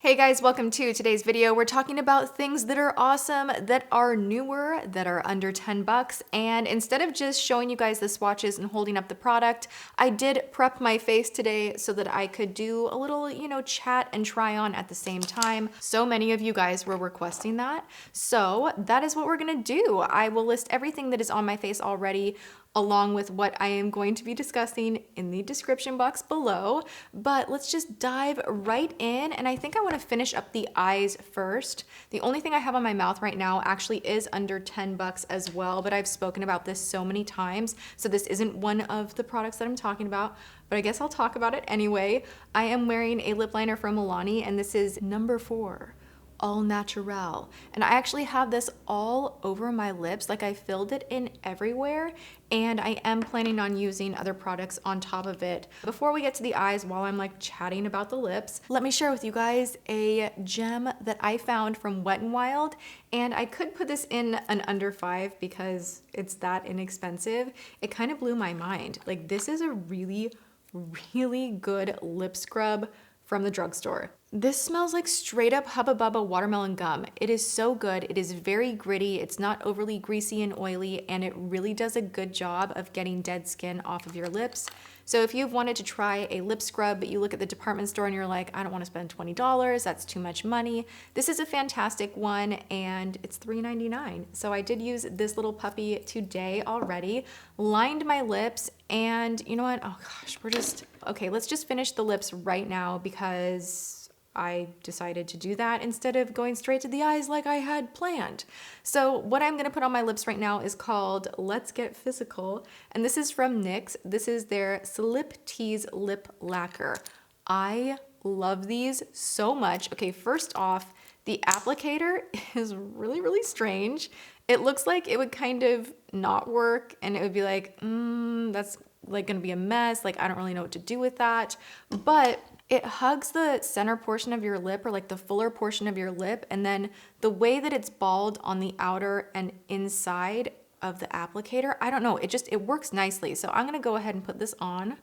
Hey guys, welcome to today's video. We're talking about things that are awesome, that are newer, that are under 10 bucks. And instead of just showing you guys the swatches and holding up the product, I did prep my face today so that I could do a little, chat and try on at the same time. So many of you guys were requesting that. So that is what we're gonna do. I will list everything that is on my face already, along with what I am going to be discussing in the description box below. But let's just dive right in. And I think I want to finish up the eyes first. The only thing I have on my mouth right now actually is under 10 bucks as well, but I've spoken about this so many times. So this isn't one of the products that I'm talking about, but I guess I'll talk about it anyway. I am wearing a lip liner from Milani, and this is number 4. All natural. And I actually have this all over my lips, like I filled it in everywhere, and I am planning on using other products on top of it. Before we get to the eyes, while I'm like chatting about the lips, let me share with you guys a gem that I found from Wet n Wild, and I could put this in an under 5 because it's that inexpensive. It kind of blew my mind. Like, this is a really, really good lip scrub from the drugstore. This smells like straight up Hubba Bubba watermelon gum. It is so good. It is very gritty. It's not overly greasy and oily, and it really does a good job of getting dead skin off of your lips. So if you've wanted to try a lip scrub, but you look at the department store and you're like, I don't want to spend $20, that's too much money, this is a fantastic one, and it's $3.99. So I did use this little puppy today already, lined my lips, and you know what? Oh gosh, okay, let's just finish the lips right now because I decided to do that instead of going straight to the eyes like I had planned. So what I'm gonna put on my lips right now is called Let's Get Physical, and this is from NYX. This is their Slip Tease Lip Lacquer. I love these so much. Okay, first off, the applicator is really, really strange. It looks like it would kind of not work, and it would be like, that's like gonna be a mess. Like, I don't really know what to do with that, but it hugs the center portion of your lip, or like the fuller portion of your lip, and then the way that it's balled on the outer and inside of the applicator, I don't know, it works nicely. So I'm gonna go ahead and put this on.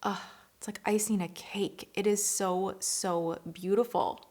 It's like icing a cake. It is so, so beautiful.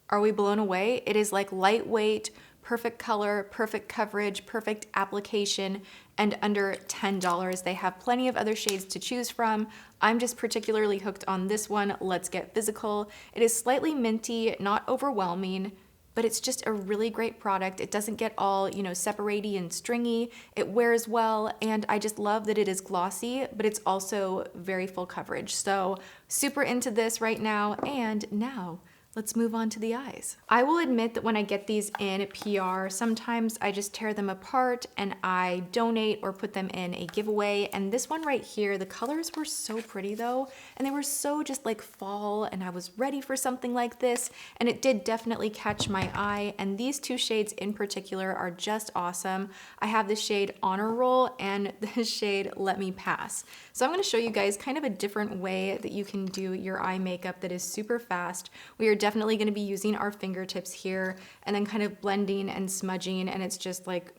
Are we blown away? It is like lightweight, perfect color, perfect coverage, perfect application, and under $10. They have plenty of other shades to choose from. I'm just particularly hooked on this one, Let's Get Physical. It is slightly minty, not overwhelming, but it's just a really great product. It doesn't get all, separatey and stringy. It wears well, and I just love that it is glossy, but it's also very full coverage. So super into this right now, and now let's move on to the eyes. I will admit that when I get these in PR, sometimes I just tear them apart and I donate or put them in a giveaway. And this one right here, the colors were so pretty though, and they were so just like fall, and I was ready for something like this, and it did definitely catch my eye. And these two shades in particular are just awesome. I have the shade Honor Roll and the shade Let Me Pass. So I'm gonna show you guys kind of a different way that you can do your eye makeup that is super fast. We are definitely going to be using our fingertips here and then kind of blending and smudging, and it's just like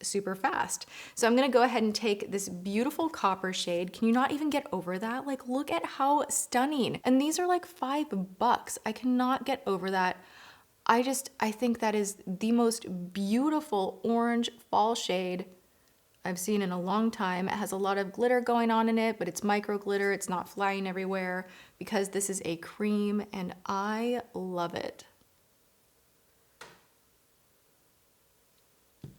super fast. So I'm going to go ahead and take this beautiful copper shade. Can you not even get over that? Like, look at how stunning. And these are like $5. I cannot get over that. I think that is the most beautiful orange fall shade I've seen in a long time. It has a lot of glitter going on in it, but it's micro glitter. It's not flying everywhere because this is a cream, and I love it.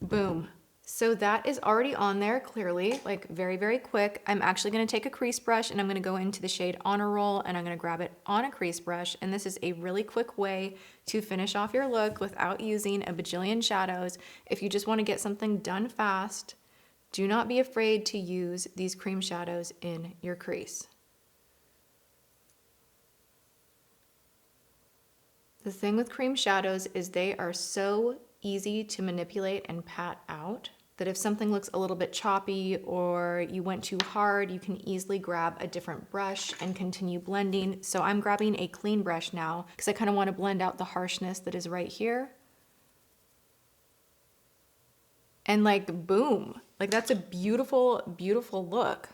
Boom. So that is already on there clearly, like very, very quick. I'm actually gonna take a crease brush and I'm gonna go into the shade Honor Roll, and I'm gonna grab it on a crease brush. And this is a really quick way to finish off your look without using a bajillion shadows. If you just wanna get something done fast, do not be afraid to use these cream shadows in your crease. The thing with cream shadows is they are so easy to manipulate and pat out that if something looks a little bit choppy or you went too hard, you can easily grab a different brush and continue blending. So I'm grabbing a clean brush now because I kind of want to blend out the harshness that is right here. And like, boom, like that's a beautiful, beautiful look.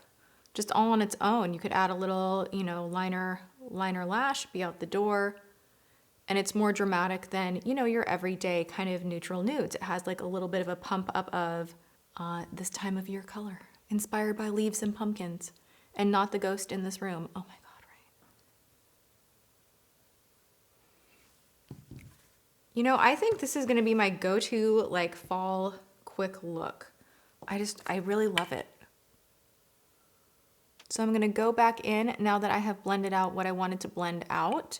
just all on its own. You could add a little, you know, liner lash, be out the door. And it's more dramatic than, you know, your everyday kind of neutral nudes. It has like a little bit of a pump up of this time of year color, inspired by leaves and pumpkins, and not the ghost in this room. Oh my God, right? You know, I think this is gonna be my go-to like fall quick look. I really love it. So I'm gonna go back in now that I have blended out what I wanted to blend out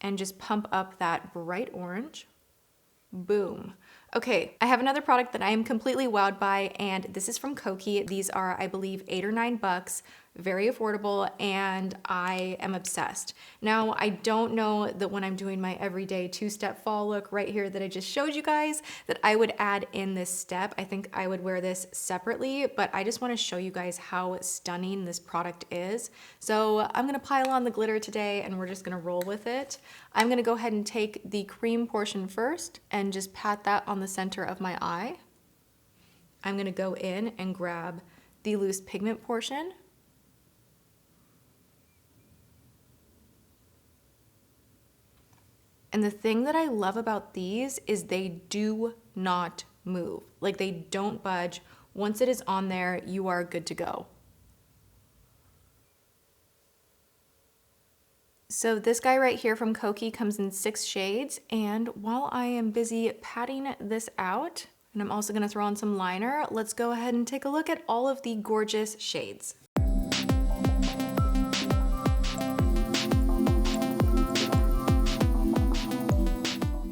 and just pump up that bright orange. Boom. Okay, I have another product that I am completely wowed by, and this is from Kokie. These are, I believe, $8 or $9, very affordable, and I am obsessed. Now, I don't know that when I'm doing my everyday two-step fall look right here that I just showed you guys, that I would add in this step. I think I would wear this separately, but I just wanna show you guys how stunning this product is. So I'm gonna pile on the glitter today, and we're just gonna roll with it. I'm gonna go ahead and take the cream portion first and just pat that on the center of my eye. I'm gonna go in and grab the loose pigment portion. And the thing that I love about these is they do not move. Like, they don't budge. Once it is on there, you are good to go. So this guy right here from Kokie comes in 6 shades, and while I am busy patting this out, and I'm also gonna throw on some liner, let's go ahead and take a look at all of the gorgeous shades.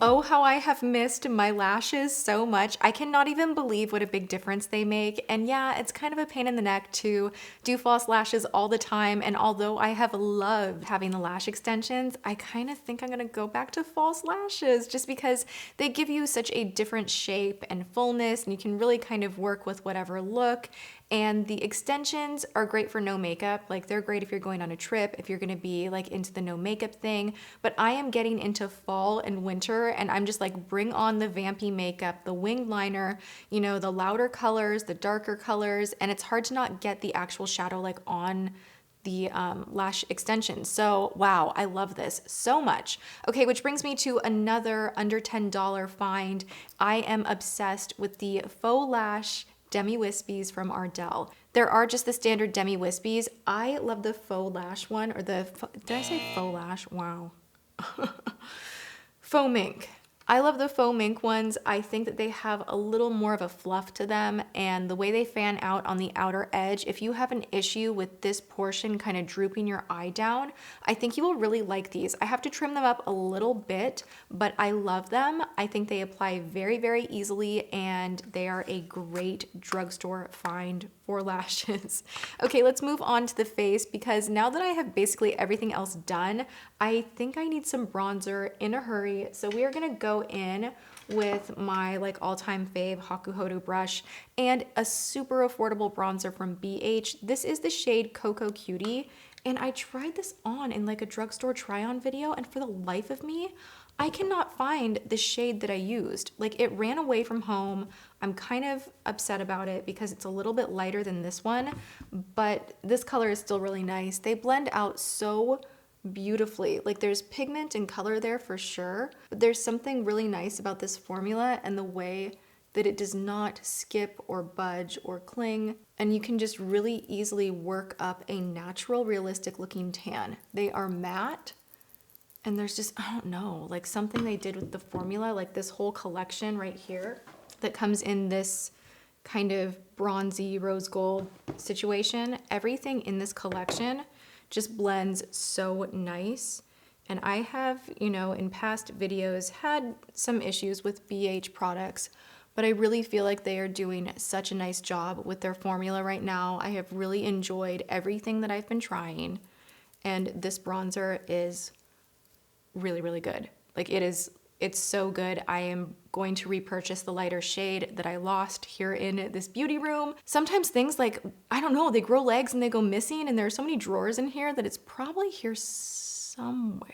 Oh, how I have missed my lashes so much. I cannot even believe what a big difference they make. And yeah, it's kind of a pain in the neck to do false lashes all the time. And although I have loved having the lash extensions, I kind of think I'm gonna go back to false lashes just because they give you such a different shape and fullness, and you can really kind of work with whatever look. And the extensions are great for no makeup. Like, they're great if you're going on a trip, if you're gonna be like into the no makeup thing. But I am getting into fall and winter, and I'm just like, bring on the vampy makeup, the winged liner, you know, the louder colors, the darker colors, and it's hard to not get the actual shadow like on the lash extension. So wow, I love this so much. Okay, which brings me to another under $10 find. I am obsessed with the faux lash Demi Wispies from Ardell. There are just the standard Demi Wispies. I love the faux lash one, or did I say faux lash? Wow. Faux mink. I love the faux mink ones. I think that they have a little more of a fluff to them, and the way they fan out on the outer edge, if you have an issue with this portion kind of drooping your eye down, I think you will really like these. I have to trim them up a little bit, but I love them. I think they apply very, very easily, and they are a great drugstore find for lashes. Okay, let's move on to the face, because now that I have basically everything else done, I think I need some bronzer in a hurry. So we are gonna go in with my like all-time fave Hakuhodo brush and a super affordable bronzer from BH. This is the shade Coco Cutie, and I tried this on in like a drugstore try-on video, and for the life of me, I cannot find the shade that I used. Like, it ran away from home. I'm kind of upset about it because it's a little bit lighter than this one, but this color is still really nice. They blend out so beautifully. Like, there's pigment and color there for sure, but there's something really nice about this formula and the way that it does not skip or budge or cling, and you can just really easily work up a natural, realistic looking tan. They are matte, and there's just, I don't know, like something they did with the formula, like this whole collection right here that comes in this kind of bronzy rose gold situation. Everything in this collection just blends so nice. And I have, you know, in past videos had some issues with BH products, but I really feel like they are doing such a nice job with their formula right now. I have really enjoyed everything that I've been trying, and this bronzer is really, really good. Like, it's so good. I am going to repurchase the lighter shade that I lost here in this beauty room. Sometimes things like, I don't know, they grow legs and they go missing, and there are so many drawers in here that it's probably here somewhere.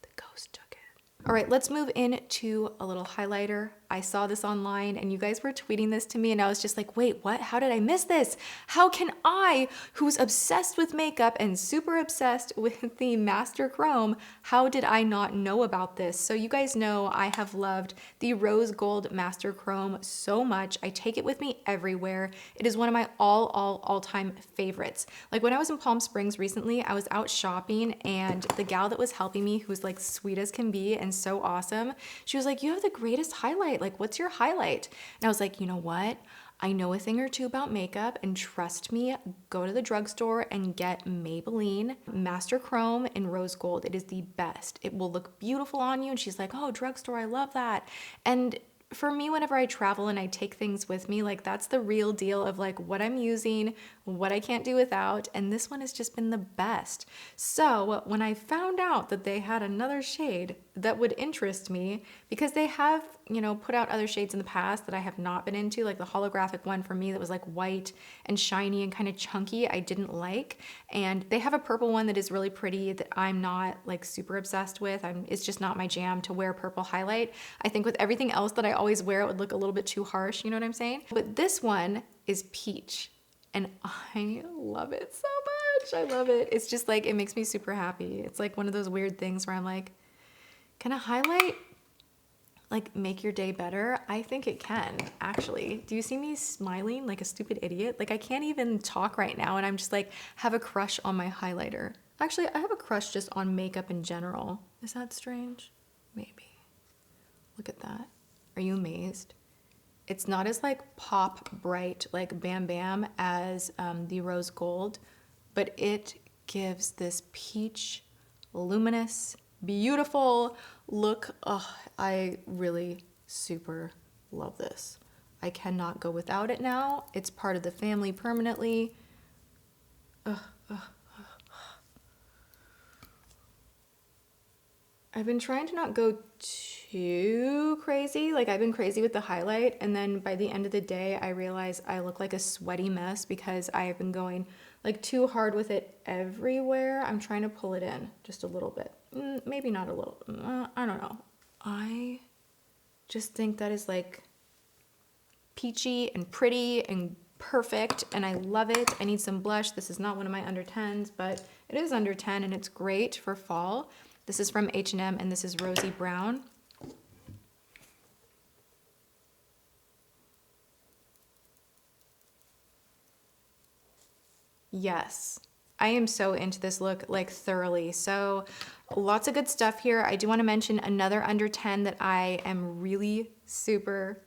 The ghost took it. All right, let's move into a little highlighter. I saw this online and you guys were tweeting this to me and I was just like, wait, what? How did I miss this? How can I, who's obsessed with makeup and super obsessed with the Master Chrome, how did I not know about this? So you guys know I have loved the Rose Gold Master Chrome so much. I take it with me everywhere. It is one of my all-time favorites. Like when I was in Palm Springs recently, I was out shopping and the gal that was helping me, who's like sweet as can be and so awesome, she was like, you have the greatest highlight. Like, what's your highlight? And I was like, you know what? I know a thing or two about makeup, and trust me, go to the drugstore and get Maybelline Master Chrome in Rose Gold. It is the best. It will look beautiful on you. And she's like, oh, drugstore, I love that. And for me, whenever I travel and I take things with me, like that's the real deal of like what I'm using, what I can't do without, and this one has just been the best. So when I found out that they had another shade that would interest me, because they have, you know, put out other shades in the past that I have not been into, like the holographic one for me that was like white and shiny and kind of chunky, I didn't like. And they have a purple one that is really pretty that I'm not like super obsessed with. It's just not my jam to wear purple highlight. I think with everything else that I always wear, it would look a little bit too harsh, you know what I'm saying? But this one is peach and I love it so much. I love it. It's just like, it makes me super happy. It's like one of those weird things where I'm like, can a highlight like make your day better? I think it can, actually. Do you see me smiling like a stupid idiot? Like I can't even talk right now and I'm just like, have a crush on my highlighter. Actually, I have a crush just on makeup in general. Is that strange? Maybe. Look at that. Are you amazed? It's not as like pop bright, like bam bam as the rose gold, but it gives this peach, luminous, beautiful look. Oh, I really super love this. I cannot go without it now. It's part of the family permanently. I've been trying to not go too crazy. Like I've been crazy with the highlight, and then by the end of the day, I realize I look like a sweaty mess because I have been going like too hard with it everywhere. I'm trying to pull it in just a little bit. Maybe not a little, I don't know. I just think that is like peachy and pretty and perfect, and I love it. I need some blush. This is not one of my under 10s, but it is under 10 and it's great for fall. This is from H&M and this is Rosy Brown. Yes, I am so into this look, like thoroughly. So lots of good stuff here. I do want to mention another under 10 that I am really super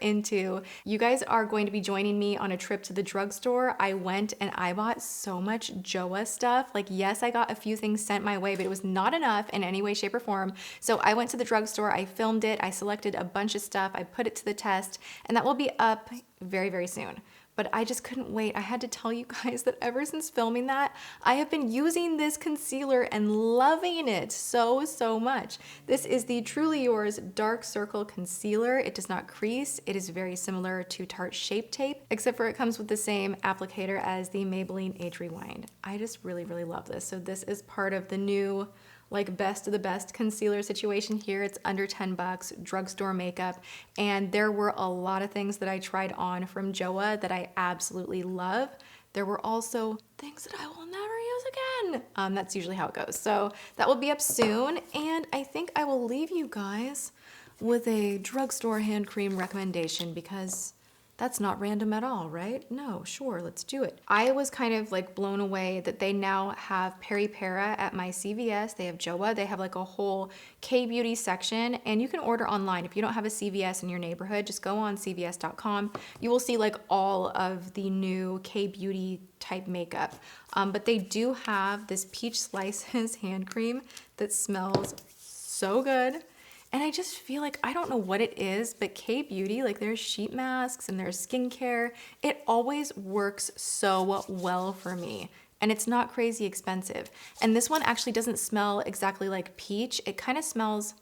into. You guys are going to be joining me on a trip to the drugstore. I went and I bought so much Joah stuff. Like, yes, I got a few things sent my way, but it was not enough in any way, shape, or form. So I went to the drugstore, I filmed it, I selected a bunch of stuff, I put it to the test, and that will be up very soon. But I just couldn't wait. I had to tell you guys that ever since filming that, I have been using this concealer and loving it so much. This is the Truly Yours Dark Circle Concealer. It does not crease. It is very similar to Tarte Shape Tape, except for it comes with the same applicator as the Maybelline Age Rewind. I just really love this. So this is part of the new like best of the best concealer situation here. It's under 10 bucks, drugstore makeup. And there were a lot of things that I tried on from Joah that I absolutely love. There were also things that I will never use again. That's usually how it goes. So that will be up soon. And I think I will leave you guys with a drugstore hand cream recommendation because that's not random at all, right? No, sure, let's do it. I was kind of like blown away that they now have Peri Para at my CVS. They have Joah. They have like a whole K-beauty section, and you can order online. If you don't have a CVS in your neighborhood, just go on cvs.com. You will see like all of the new K-beauty type makeup. But they do have this Peach Slices hand cream that smells so good. And I just feel like, I don't know what it is, but K-beauty, like there's sheet masks and there's skincare, it always works so well for me. And it's not crazy expensive. And this one actually doesn't smell exactly like peach. It kind of smells,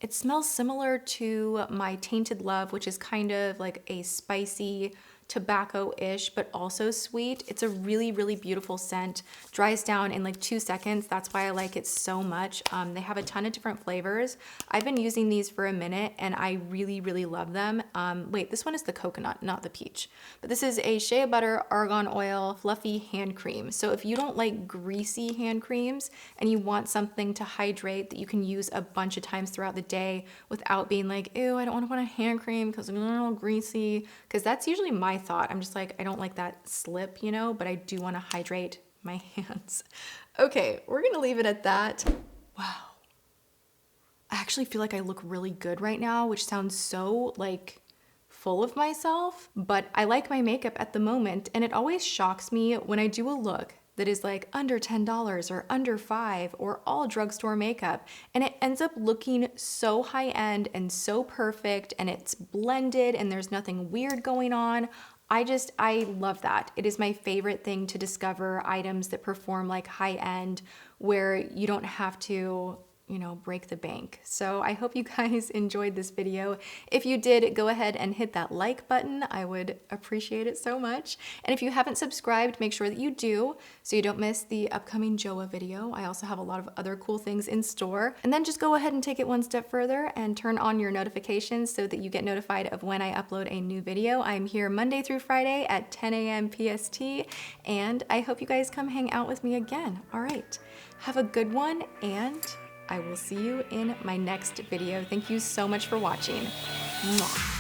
it smells similar to my Tainted Love, which is kind of like a spicy tobacco-ish, but also sweet. It's a really, really beautiful scent. Dries down in like 2 seconds. That's why I like it so much. They have a ton of different flavors. I've been using these for a minute and I really, really love them. Wait, this one is the coconut, not the peach. But this is a shea butter, argan oil, fluffy hand cream. So if you don't like greasy hand creams and you want something to hydrate that you can use a bunch of times throughout the day without being like, ew, I don't want to put a hand cream because I'm a little greasy. Because that's usually my thought. I'm just like, I don't like that slip, you know, but I do want to hydrate my hands. Okay, we're gonna leave it at that. Wow. I actually feel like I look really good right now, which sounds so like full of myself, but I like my makeup at the moment, and it always shocks me when I do a look that is like under $10 or under $5 or all drugstore makeup, and it ends up looking so high-end and so perfect, and it's blended and there's nothing weird going on. I love that. It is my favorite thing to discover items that perform like high-end where you don't have to, you know, break the bank. So I hope you guys enjoyed this video. If you did, go ahead and hit that like button. I would appreciate it so much. And if you haven't subscribed, make sure that you do so you don't miss the upcoming Joah video. I also have a lot of other cool things in store. And then just go ahead and take it one step further and turn on your notifications so that you get notified of when I upload a new video. I'm here Monday through Friday at 10 a.m. PST, and I hope you guys come hang out with me again. All right, have a good one, and I will see you in my next video. Thank you so much for watching. Mwah.